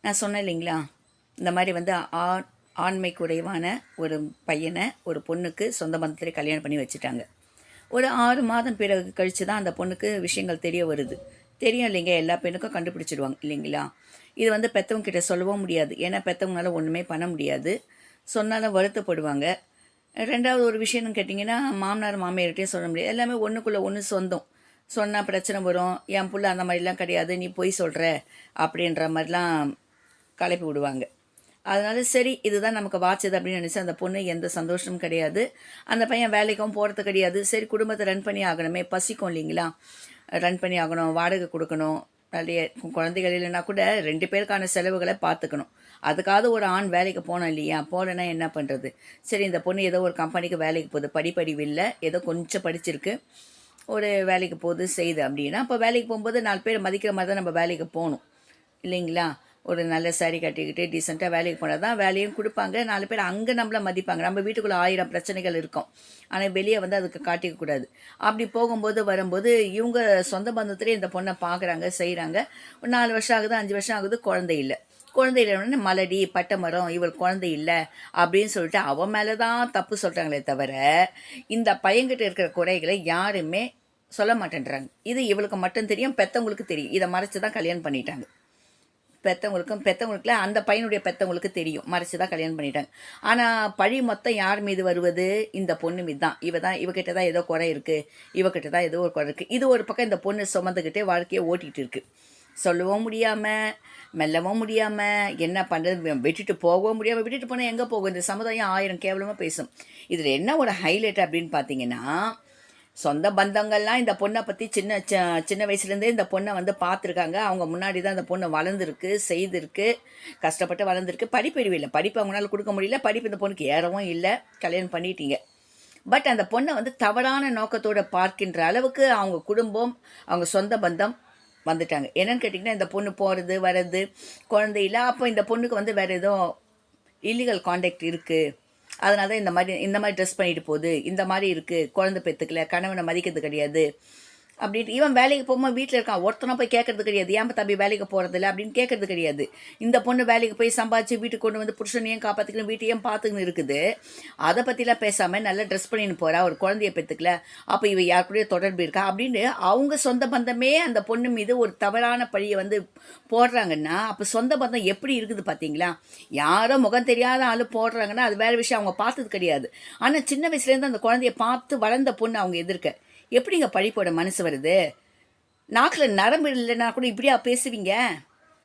நான் சொன்னேன் இல்லைங்களா, இந்த மாதிரி வந்து ஆண்மை குறைவான ஒரு பையனை ஒரு பொண்ணுக்கு சொந்த பந்தத்திலே கல்யாணம் பண்ணி வச்சுட்டாங்க. ஒரு 6 மாதம் பிறகு கழித்து தான் அந்த பொண்ணுக்கு விஷயங்கள் தெரிய வருது. தெரியும் இல்லைங்க, எல்லா பெண்ணுக்கும் கண்டுபிடிச்சிடுவாங்க இல்லைங்களா. இது வந்து பெற்றவங்க கிட்ட சொல்லவும் முடியாது, ஏன்னா பெற்றவங்களால ஒன்றுமே பண்ண முடியாது. சொன்னாலும் வருத்தப்படுவாங்க. ரெண்டாவது ஒரு விஷயம்னு கேட்டிங்கன்னா, மாமனார் மாமியார்கிட்டையும் சொல்ல முடியாது. எல்லாமே ஒன்றுக்குள்ளே ஒன்று சொந்தம். சொன்னால் பிரச்சனை வரும். என் புள்ள அந்த மாதிரிலாம் கிடையாது, நீ பொய் சொல்கிற அப்படின்ற மாதிரிலாம் கலப்பி விடுவாங்க. அதனால சரி, இதுதான் நமக்கு வாச்சது அப்படின்னு நினச்சி அந்த பொண்ணு எந்த சந்தோஷமும் கிடையாது. அந்த பையன் வேலைக்கும் போகிறது கிடையாது. சரி, குடும்பத்தை ரன் பண்ணி ஆகணுமே, பசிக்கும் இல்லைங்களா, ரன் பண்ணி ஆகணும், வாடகை கொடுக்கணும், நிறைய குழந்தைகள் இல்லைன்னா கூட 2 பேருக்கான செலவுகளை பார்த்துக்கணும். அதுக்காவது ஒரு ஆண் வேலைக்கு போனோம் இல்லையா, போகலன்னா என்ன பண்ணுறது. சரி, இந்த பொண்ணு ஏதோ ஒரு கம்பெனிக்கு வேலைக்கு போகுது, படிப்பறிவு இல்லை, ஏதோ கொஞ்சம் படிச்சிருக்கு, ஒரு வேலைக்கு போகுது செய்யுது அப்படின்னா, அப்போ வேலைக்கு போகும்போது 4 பேர் மதிக்கிற மாதிரி தான் நம்ம வேலைக்கு போகணும் இல்லைங்களா. ஒரு நல்ல சாரி கட்டிக்கிட்டு டீசெண்டாக வேலைக்கு போனால் தான் வேலையும் கொடுப்பாங்க, 4 பேர் அங்கே நம்மளை மதிப்பாங்க. நம்ம வீட்டுக்குள்ளே 1000 பிரச்சனைகள் இருக்கும், ஆனால் வெளியே வந்து அதுக்கு காட்டிக்கக்கூடாது. அப்படி போகும்போது வரும்போது இவங்க சொந்த பந்தத்திலே இந்த பொண்ணை பார்க்குறாங்க, செய்கிறாங்க. ஒரு 4 வருஷம் ஆகுது, 5 வருஷம் ஆகுது, குழந்தை இல்லை. குழந்தை இல்லைன்னு மலடி பட்டை மரம் இவள் குழந்தை இல்லை அப்படின்னு சொல்லிட்டு அவன் மேலே தான் தப்பு சொல்கிறாங்களே தவிர, இந்த பையன்கிட்ட இருக்கிற குறைகளை யாருமே சொல்ல மாட்டேன்றாங்க. இது இவளுக்கு மட்டும் தெரியும், பெற்றவங்களுக்கு தெரியும். இதை மறைச்சி தான் கல்யாணம் பண்ணிட்டாங்க. பெற்றவங்களுக்குல அந்த பையனுடைய பெற்றவங்களுக்கு தெரியும், மறைச்சி தான் கல்யாணம் பண்ணிட்டாங்க. ஆனால் பழி மொத்தம் யார் மீது வருவது? இந்த பொண்ணு மீது தான். இவகிட்ட தான் ஏதோ குறை இருக்குது, இவகிட்ட தான் ஏதோ ஒரு குறை இருக்குது. இது ஒரு பக்கம் இந்த பொண்ணு சுமந்துக்கிட்டே வாழ்க்கையை ஓட்டிகிட்டு இருக்குது. சொல்லவும் முடியாமல், மெல்லவும் முடியாமல், என்ன பண்ணுறது, விட்டுட்டு போகவும் முடியாமல். விட்டுட்டு போனால் எங்கே போகும்? இந்த சமுதாயம் 1000 கேவலமாக பேசும். இதில் என்ன ஒரு ஹைலைட் அப்படின்னு பார்த்தீங்கன்னா, சொந்த பந்தங்கள்லாம் இந்த பொண்ணை பற்றி சின்ன வயசுலேருந்தே இந்த பொண்ணை வந்து பார்த்துருக்காங்க. அவங்க முன்னாடி தான் இந்த பொண்ணு வளர்ந்துருக்கு, செய்திருக்கு, கஷ்டப்பட்டு வளர்ந்துருக்கு. படிப்பறிவு இல்லை, படிப்பு அவங்களால கொடுக்க முடியல, படிப்பு இந்த பொண்ணுக்கு ஏறவும் இல்லை, கல்யாணம் பண்ணிட்டீங்க. பட் அந்த பொண்ணை வந்து தவறான நோக்கத்தோடு பார்க்கின்ற அளவுக்கு அவங்க குடும்பம், அவங்க சொந்த பந்தம் வந்துட்டாங்க. என்னன்னு கேட்டிங்கன்னா, இந்த பொண்ணு போகிறது வர்றது, குழந்தை இல்லை. அப்போ இந்த பொண்ணுக்கு வந்து வேறு ஏதோ இல்லீகல் காண்டாக்ட் இருக்குது, அதனால தான் இந்த மாதிரி ட்ரெஸ் பண்ணிட்டு போகுது, இந்த மாதிரி இருக்குது, குழந்தை பெற்றுக்கல, கணவனை மதிக்கிறது கிடையாது அப்படின்ட்டு. இவன் வேலைக்கு போகும்போது வீட்டில் இருக்கான், ஒருத்தனை போய் கேட்கறது கிடையாது, ஏன் தம்பி வேலைக்கு போகிறதில்ல அப்படின்னு கேட்கறது கிடையாது. இந்த பொண்ணு வேலைக்கு போய் சம்பாதிச்சு வீட்டுக்கு கொண்டு வந்து புருஷனையும் காப்பாற்றிக்கணும், வீட்டையும் பார்த்துக்கணும் இருக்குது. அதை பற்றிலாம் பேசாமல் நல்லா ட்ரெஸ் பண்ணின்னு போகிறா, ஒரு குழந்தைய பெற்றுக்கல, அப்போ இவ யார் கூட தொடர்பு இருக்கா அப்படின்னு அவங்க சொந்த பந்தமே அந்த பொண்ணு மீது ஒரு தவறான பழியை வந்து போடுறாங்கன்னா, அப்போ சொந்த பந்தம் எப்படி இருக்குது பார்த்தீங்களா. யாரோ முகம் தெரியாத ஆள் போடுறாங்கன்னா அது வேறு விஷயம், அவங்க பார்த்தது கிடையாது. ஆனால் சின்ன வயசுலேருந்து அந்த குழந்தைய பார்த்து வளர்ந்த பொண்ணு அவங்க எதிர்க்க எப்படிங்க பழி போட மனசு வருது? நாக்கில் நரம்பு இல்லைன்னா கூட இப்படியா பேசுவீங்க?